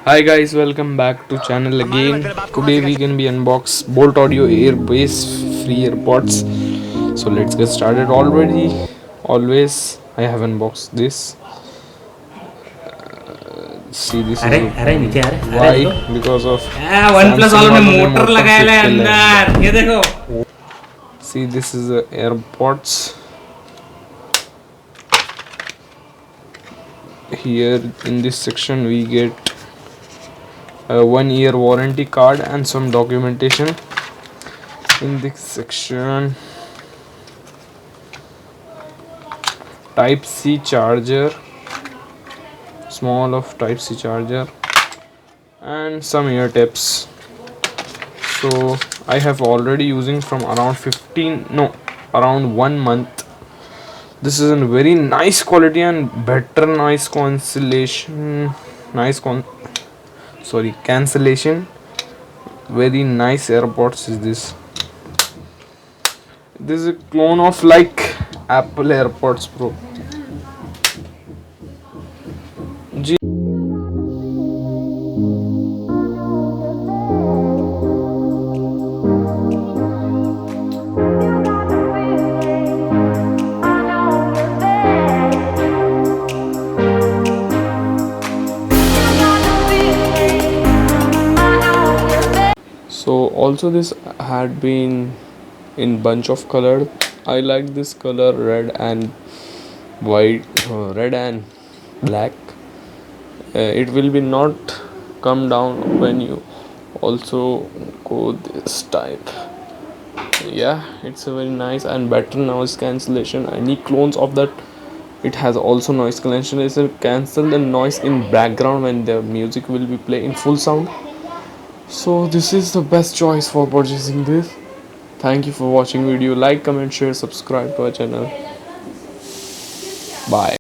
Hi guys, welcome back to channel again. Today we can be unbox Bolt Audio Airbase free AirPods. So let's get started already. Always I have unboxed this. See this अरे is अरे open. नीचे अरे अरे Why? देखो Because of one plus Samsung वालों ने वालों ने मोटर मोटर लगाया फिट है के अंदर ये देखो See this is the AirPods. Here in this section we get a 1 year warranty card and some documentation. In this section type C charger, small of type C charger, and some ear tips. So I have already using from around 15 no around 1 month. This is a very nice quality and better noise cancellation, nice cancellation. Very nice AirPods is this is a clone of like Apple AirPods Pro. So also this had been in bunch of color. I like this color red and white, red and black. It will be not come down when you also go this type. Yeah, it's a very nice and better noise cancellation. Any clones of that, it has also noise cancellation. Cancel the noise in background when the music will be play in full sound. So this is the best choice for purchasing this. Thank you for watching video. Like, comment, share, subscribe to our channel. Bye.